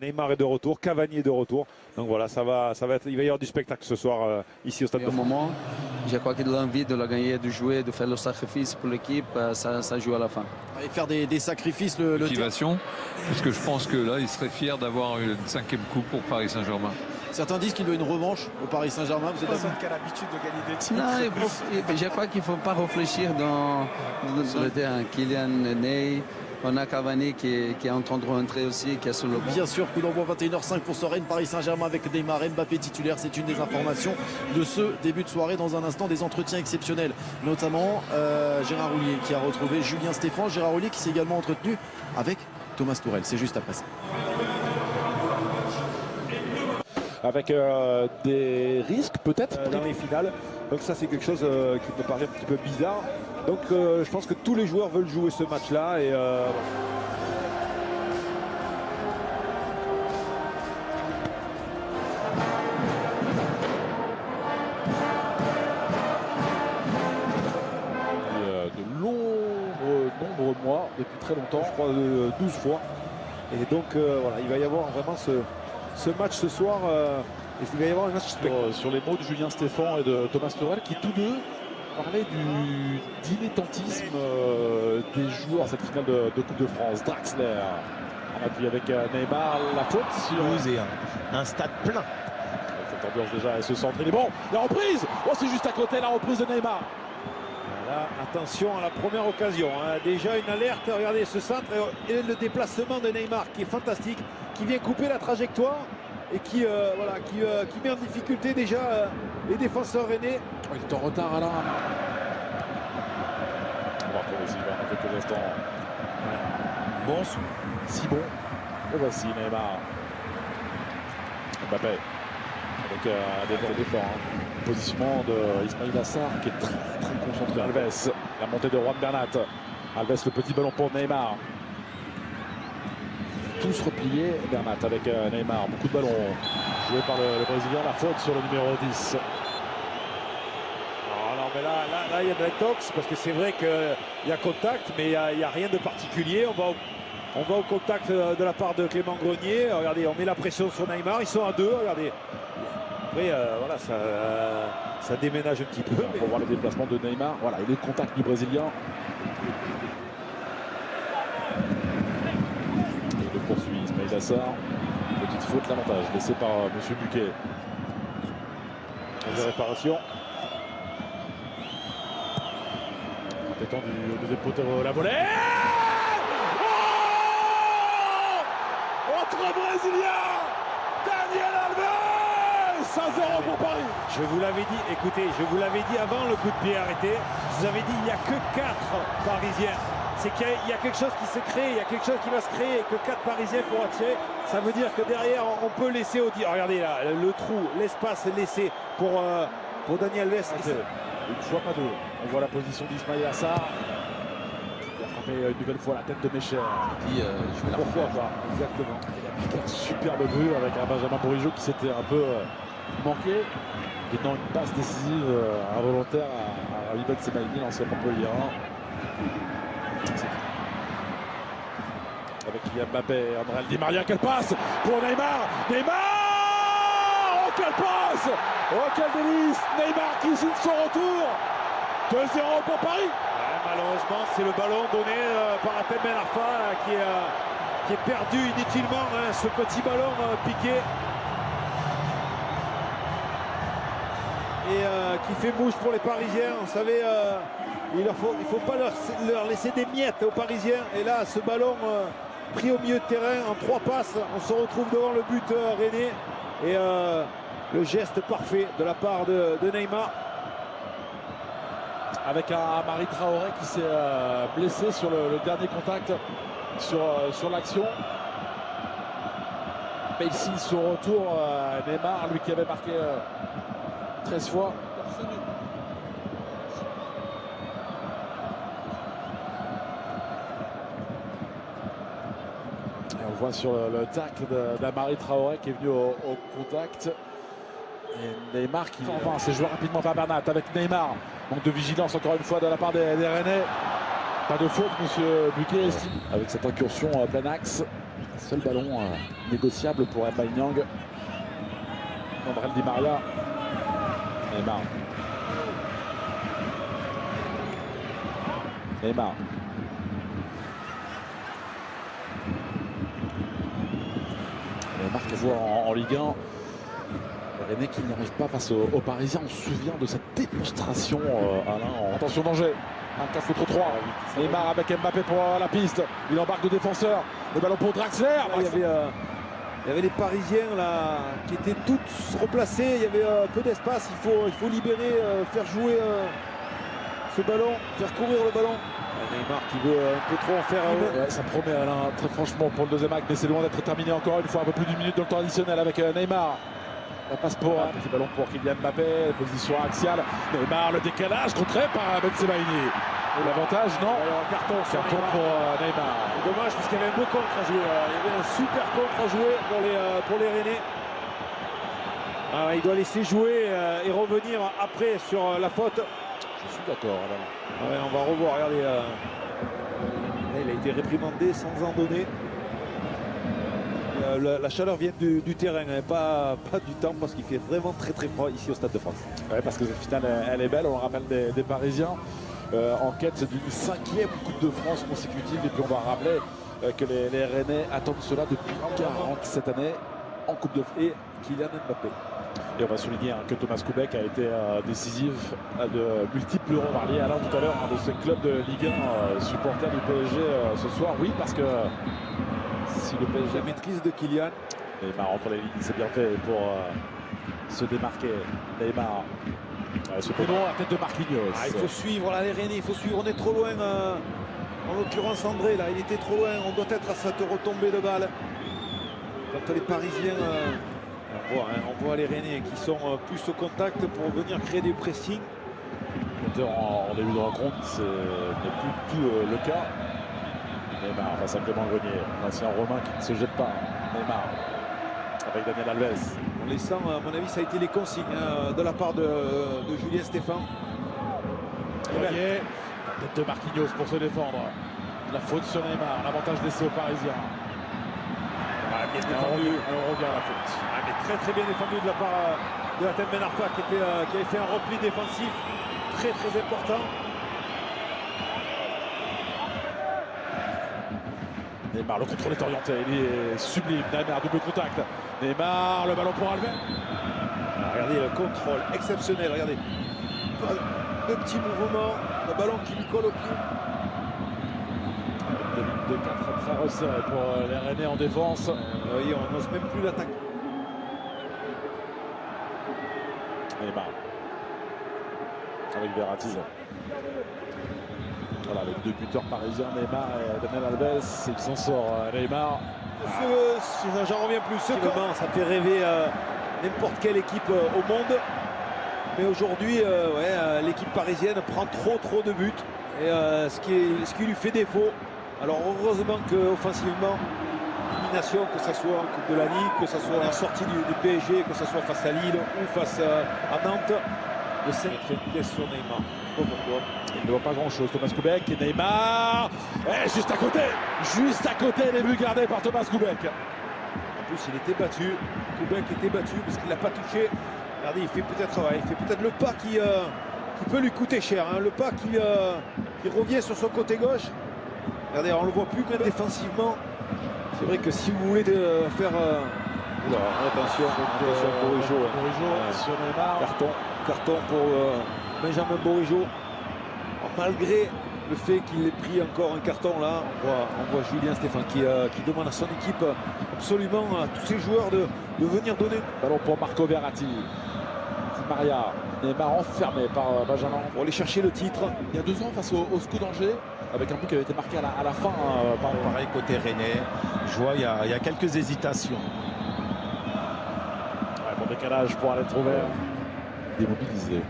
Neymar est de retour, Cavani est de retour. Donc voilà, il va y avoir du spectacle ce soir ici au Stade de France. Moment, je crois que l'envie de la gagner, de jouer, de faire le sacrifice pour l'équipe, ça joue à la fin. Et faire des sacrifices, motivation, parce que je pense que là, il serait fier d'avoir une 5e coupe pour Paris Saint-Germain. Certains disent qu'il doit une revanche au Paris Saint-Germain. Vous êtes d'accord? Qui a l'habitude de gagner des titres. Non, je crois qu'il ne faut pas réfléchir dans le terrain. Kylian, Ney, on a Cavani qui est en train de rentrer aussi, qui est sur le banc. Bien sûr, coup d'envoi 21h05 pour ce Rennes Paris Saint-Germain avec Neymar, Mbappé titulaire. C'est une des informations de ce début de soirée. Dans un instant, des entretiens exceptionnels, notamment Gérard Houllier qui a retrouvé Julien Stéphan. Gérard Houllier qui s'est également entretenu avec Thomas Tourelle. C'est juste après ça. Avec des risques peut-être dans les finales. Donc ça c'est quelque chose qui me paraît un petit peu bizarre. Donc je pense que tous les joueurs veulent jouer ce match-là. Et de nombreux mois, depuis très longtemps, je crois 12 fois. Et donc voilà, il va y avoir vraiment ce match ce soir. Il va y avoir un match sur les mots de Julien Stéphan et de Thomas Tuchel qui tous deux parlaient du dilettantisme des joueurs à cette finale de Coupe de France. Draxler en appui avec Neymar, la faute sur et un stade plein. cette ambiance déjà, elle se centre. Il est bon, la reprise, oh c'est juste à côté la reprise de Neymar. Là, attention à la première occasion. Hein. Déjà une alerte, regardez ce centre et le déplacement de Neymar qui est fantastique, qui vient couper la trajectoire et qui met en difficulté déjà les défenseurs rennais. Oh, il est en retard Alain. On va retrouver Sylvain dans quelques instants. Bon, Si bon. Et voici Neymar. Mbappé. Avec des forts. Positionnement de Ismail Assar qui est très concentré. Alves. La montée de Juan Bernat. Alves, le petit ballon pour Neymar. Tous repliés. Bernat avec Neymar. Beaucoup de ballons joués par le Brésilien. La faute sur le numéro 10. Non, mais là, il y a de l'intox parce que c'est vrai qu'il y a contact, mais il n'y a rien de particulier. On va au contact de la part de Clément Grenier. Regardez, on met la pression sur Neymar. Ils sont à deux. Regardez. Après, voilà, ça déménage un petit peu. On va voir le déplacement de Neymar. Voilà, et le contact du Brésilien. Et le poursuit Ismail Assar. Petite faute, l'avantage laissé par M. Buquet. De réparation. Étendu au deuxième poteau, la volée. Oh, entre Brésiliens, Daniel Alves, 1-0 pour Paris. Je vous l'avais dit, écoutez, je vous l'avais dit avant le coup de pied arrêté. Je vous avais dit, il n'y a que 4 Parisiens. C'est qu'il y a quelque chose qui se crée, il y a quelque chose qui va se créer et que 4 Parisiens pourront tirer. Ça veut dire que derrière, on peut laisser au tir. Regardez là, le trou, l'espace laissé pour Daniel Alves. Une fois pas deux. On voit la position d'Ismail Assar. Il a frappé une nouvelle fois la tête de Mecher. Pourquoi pas? Exactement. Il a piqué un superbe but avec un Benjamin Bourigeaud qui s'était un peu manqué. Et dans une passe décisive involontaire à Rabi Ben Sebaini, l'ancien Montpellierin. Avec Kylian Mbappé et André Di Maria, quelle passe pour Neymar. Neymar, oh quelle passe, oh quel délice. Neymar qui signe son retour. 2-0 pour Paris. Ouais, malheureusement, c'est le ballon donné par Atem Ben Arfa qui est perdu inutilement. Hein, ce petit ballon piqué et qui fait mouche pour les Parisiens. Vous savez, il faut pas leur laisser des miettes aux Parisiens. Et là, ce ballon pris au milieu de terrain en 3 passes, on se retrouve devant le but rennais. Et le geste parfait de la part de Neymar. Avec un Amari Traoré qui s'est blessé sur le dernier contact sur l'action. Mais il signe son retour. Neymar, lui qui avait marqué 13 fois. Et on voit sur le tacle d'Amari Traoré qui est venu au contact. Et Neymar qui s'est joué rapidement par Bernat avec Neymar. Donc de vigilance encore une fois de la part des Rennais. Pas de faute, monsieur Buquet estime. Avec cette incursion à plein axe. Seul ballon négociable pour Aubameyang. André Di Maria. Neymar. Neymar. Neymar qui voit en Ligue 1. René qui n'y arrive pas face aux Parisiens. On se souvient de cette démonstration, Alain. Attention, danger. Un 4 contre 3. Neymar avec Mbappé pour la piste. Il embarque de défenseur. Le ballon pour Draxler. Il y avait les Parisiens là qui étaient tous replacés. Il y avait peu d'espace. Il faut libérer, faire jouer ce ballon, faire courir le ballon. Neymar qui veut un peu trop en faire. Ça promet, Alain, très franchement, pour le deuxième acte, mais c'est loin d'être terminé encore une fois. Un peu plus d'une minute dans le temps additionnel avec Neymar. La passe pour un petit ballon pour Kylian Mbappé, position axiale. Neymar, le décalage contré par Bensebaini. L'avantage, non. Carton pour Neymar. Dommage parce qu'il y avait un beau contre à jouer. Il y avait un super contre à jouer pour les Rennais. Il doit laisser jouer et revenir après sur la faute. Je suis d'accord, Alain. On va revoir. Regardez, il a été réprimandé sans en donner. La chaleur vient du terrain, pas du temps, parce qu'il fait vraiment très très froid ici au Stade de France. Ouais, parce que cette finale, elle est belle, on le rappelle des Parisiens. En quête d'une 5e Coupe de France consécutive. Et puis on va rappeler que les Rennais attendent cela depuis 47 années en Coupe de France. Et Kylian Mbappé. Et on va souligner que Thomas Koubek a été décisif de multiples ronds. On parlait Alain tout à l'heure de ce club de Ligue 1 supporter du PSG ce soir. Oui, parce que si le PSG maîtrise de Kylian. Neymar entre les lignes, c'est bien fait pour se démarquer. Neymar. C'était bon, la tête de Marquinhos. Il faut suivre là, les Rennais, il faut suivre. On est trop loin. En l'occurrence, André, là, il était trop loin. On doit être à cette retombée de balle. Quand les Parisiens, on voit les Rennais qui sont plus au contact pour venir créer des pressings. En début de rencontre, ce n'est plus du tout le cas. Neymar face à Clément Grenier, l'ancien Romain qui ne se jette pas. Neymar avec Daniel Alves. On les sent, à mon avis, ça a été les consignes de la part de Julien Stéphane. Grenier, la tête de Marquinhos pour se défendre. La faute sur Neymar, l'avantage laissé aux Parisiens. Bien défendu. On regarde la faute. Mais très très bien défendu de la part de Hatem Ben Arfa qui avait fait un repli défensif très très important. Neymar, le contrôle est orienté, il est sublime. Neymar, double contact. Neymar, le ballon pour Alves. Regardez le contrôle exceptionnel, regardez. Le petit mouvement, le ballon qui lui colle au pied. De 4 très resserré pour les Rennais en défense. Vous voyez, on n'ose même plus l'attaque. Neymar. Avec Verratti. Voilà, les deux buteurs parisiens, Neymar et Daniel Alves. Il s'en sort, Neymar. J'en reviens plus. Ça fait rêver n'importe quelle équipe au monde. Mais aujourd'hui, l'équipe parisienne prend trop de buts. Et ce qui lui fait défaut. Alors heureusement qu'offensivement, élimination, que ce soit en Coupe de la Ligue, que ce soit en sortie du PSG, que ce soit face à Lille ou face à Nantes, le 5 pièce sur Neymar. Je ne sais pas pourquoi. Il ne voit pas grand-chose. Thomas Koubek et Neymar. Et juste à côté, les buts gardés par Thomas Koubek. En plus, il était battu. Koubek était battu parce qu'il n'a pas touché. Regardez, il fait peut-être le pas qui peut lui coûter cher. Le pas qui revient sur son côté gauche. Regardez, on ne le voit plus même défensivement. C'est vrai que si vous voulez faire... attention, Bourigeaud. Sur Neymar. Carton pour Benjamin Bourigeaud. Malgré le fait qu'il ait pris encore un carton là, on voit Julien Stéphane qui demande à son équipe absolument à tous ses joueurs de venir donner. Ballon pour Marco Verratti. Di Maria. Neymar enfermé par Benjamin. Pour aller chercher le titre. Il y a 2 ans face au SCO d'Angers, avec un but qui avait été marqué à la fin. Pareil côté Rennais. Je vois, il y a quelques hésitations. Bon décalage pour aller trouver. Démobilisé.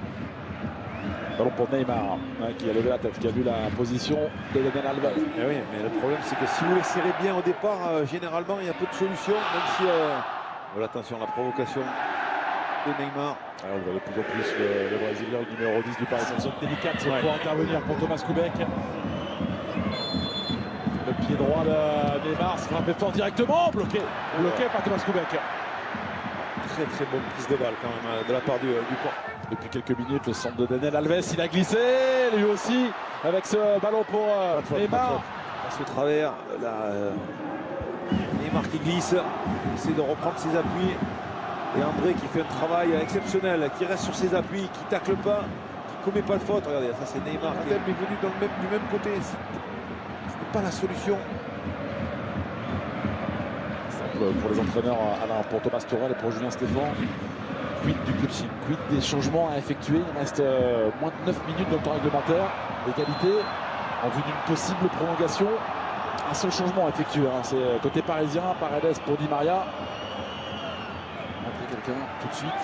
Ballon pour Neymar, qui a levé la tête, qui a vu la position de Daniel Alves. Et oui, mais le problème c'est que si vous les serrez bien au départ, généralement il y a peu de solutions, même si... Voilà, attention, la provocation de Neymar. Alors, on voit de plus en plus le Brésilien, le numéro 10 du Paris. C'est une zone délicate pour intervenir pour Thomas Koubek. Pied droit de Neymar, c'est frappé fort directement, bloqué par Thomas Koubek. Très bonne prise de balle quand même de la part du port. Depuis quelques minutes, le centre de Daniel Alves, il a glissé, lui aussi, avec ce ballon pour Neymar. Passe au travers, là, Neymar qui glisse, essaie de reprendre ses appuis. Et André qui fait un travail exceptionnel, qui reste sur ses appuis, qui tacle pas, qui commet pas de faute. Regardez, ça c'est Neymar qui est venu du même côté. C'était pas la solution. Pour les entraîneurs, Alain, pour Thomas Tuchel et pour Julien Stéphan, quid du coaching, quid des changements à effectuer. Il reste moins de 9 minutes dans le temps réglementaire. Égalité en vue d'une possible prolongation. Un seul changement à effectuer, hein. C'est côté parisien, Paredes pour Di Maria. Entrer quelqu'un tout de suite.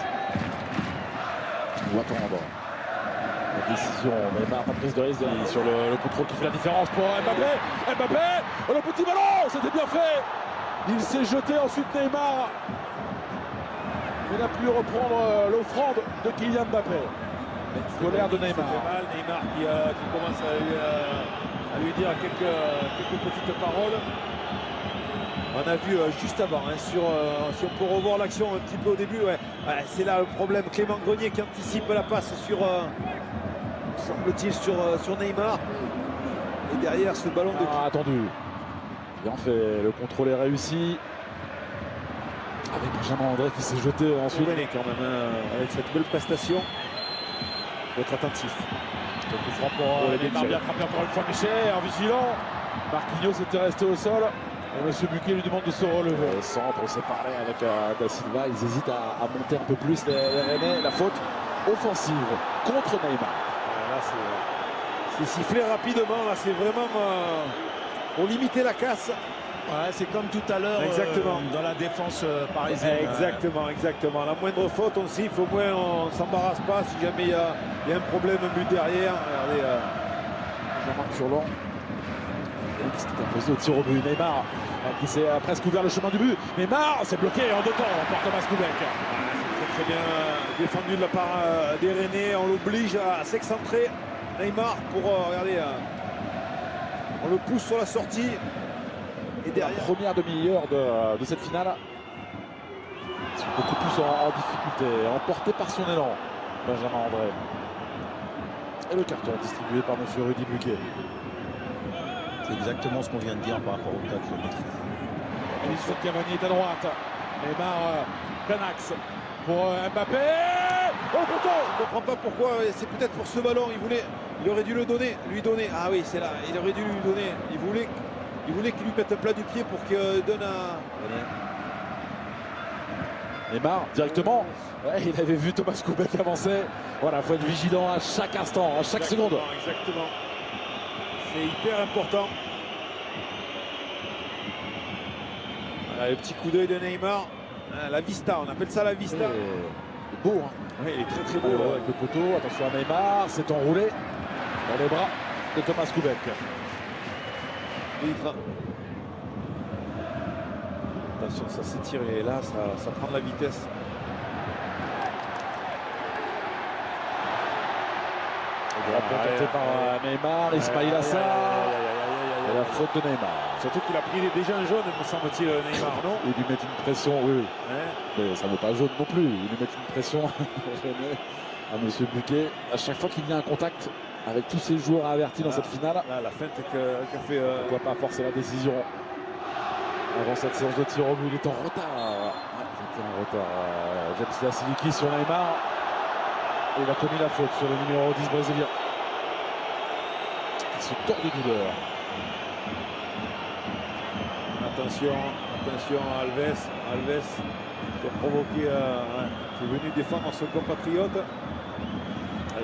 Ou attendre. La décision, Neymar, pas de prise de risque sur le contrôle qui fait la différence pour Mbappé. Mbappé, oh, le petit ballon, c'était bien fait. Il s'est jeté ensuite Neymar. Il a pu reprendre l'offrande de Kylian Mbappé. Colère de Neymar. Neymar qui commence à lui dire quelques petites paroles. On a vu juste avant, hein, si on peut revoir l'action un petit peu au début, ouais, c'est là le problème. Clément Grenier qui anticipe la passe semble-t-il, sur Neymar. Et derrière ce ballon de... attendu. Bien fait, le contrôle est réussi. Avec Benjamin André qui s'est jeté ensuite. Quand même, avec cette belle prestation. Il faut être attentif. Quelques frappes pour Neymar, bien frappé encore une fois Michel, en vigilant. Marquinhos était resté au sol. Et M. Buquet lui demande de se relever. Le centre s'est parlé avec Da Silva. Ils hésitent à monter un peu plus les Rennais. La faute offensive contre Neymar. Là, c'est sifflé rapidement. Là, c'est vraiment pour limiter la casse. Ouais, c'est comme tout à l'heure dans la défense parisienne. Exactement. La moindre faute, on siffle. Au moins, on ne s'embarrasse pas si jamais il y a un problème, un but derrière. Regardez, Jean-Marc Furlan. Qui s'est imposé au tir au but. Neymar qui s'est presque ouvert le chemin du but. Neymar, c'est bloqué en deux temps par Thomas Koubek. C'est très bien défendu de la part des Rennais. On l'oblige à s'excentrer. Neymar pour, regardez, on le pousse sur la sortie. Et derrière, la première demi-heure de cette finale, ils sont beaucoup plus en difficulté, emporté par son élan, Benjamin André. Et le carton distribué par M. Rudy Buquet. C'est exactement ce qu'on vient de dire par rapport au cadre géométrique. Edison Cavani est à droite. Neymar, plein axe pour Mbappé. Oh, poteau! je ne comprends pas pourquoi. C'est peut-être pour ce ballon. Il aurait dû lui donner. Ah oui, c'est là. Il aurait dû lui donner. Il voulait qu'il lui mette un plat du pied pour qu'il donne à... Neymar, directement. Ouais, il avait vu Thomas Koubek avancer. Voilà, il faut être vigilant à chaque instant, à chaque seconde. Exactement. C'est hyper important. Voilà, le petit coup d'œil de Neymar. La vista, on appelle ça la vista. C'est beau, hein. Oui, il est très beau. Avec le poteau, attention à Neymar, c'est enroulé dans les bras de Thomas Koubek. Attention, ça s'étire et là, ça prend de la vitesse. Tenté par Neymar, Ismaïla Assar. Et la faute de Neymar. Surtout qu'il a pris déjà un jaune, me semble-t-il, Neymar, non? Il lui met une pression, oui. Mais ça ne vaut pas jaune non plus. Il lui met une pression à M. Buquet. À chaque fois qu'il y a un contact avec tous ces joueurs avertis dans cette finale. Là, la feinte qu'a fait... On ne doit pas forcer la décision. Avant cette séance de tir au but, il est en retard. Il est en retard. James Lasiliki sur Neymar. Et il a commis la faute sur le numéro 10 brésilien. Il se tord de douleur. Attention à Alves qui a provoqué, qui est venu défendre son compatriote.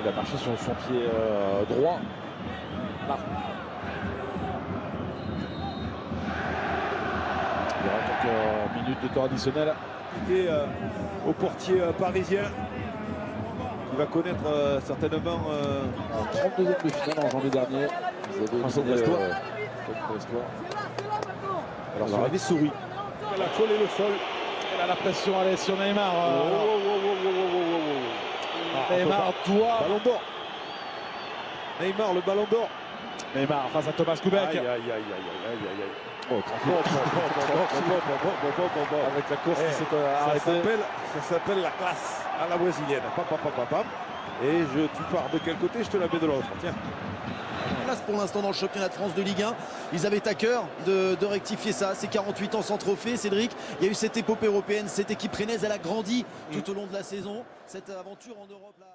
Il a marché sur son pied droit. Là. Il y aura quelques minutes de temps additionnel. C'était au portier parisien qui va connaître certainement en 32e de finale en janvier dernier. Vous avez Brestois. Alors il avait souri. Elle a collé le sol. Elle a la pression, elle est sur Neymar. Neymar doit. Ballon d'or. Neymar, le ballon d'or. Neymar face à Thomas Koubek. Aïe, aïe, aïe, aïe, aïe, aïe, aïe. Oh, Avec la course qui s'est Ça arrêtée. s'appelle la classe à la brésilienne. Pam, pam, pam, pam, pam. Et tu pars de quel côté, je te la mets de l'autre. Tiens. Place pour l'instant dans le championnat de France de Ligue 1. Ils avaient à cœur de rectifier ça. C'est 48 ans sans trophée, Cédric. Il y a eu cette épopée européenne. Cette équipe rennaise, elle a grandi tout au long de la saison. Cette aventure en Europe là.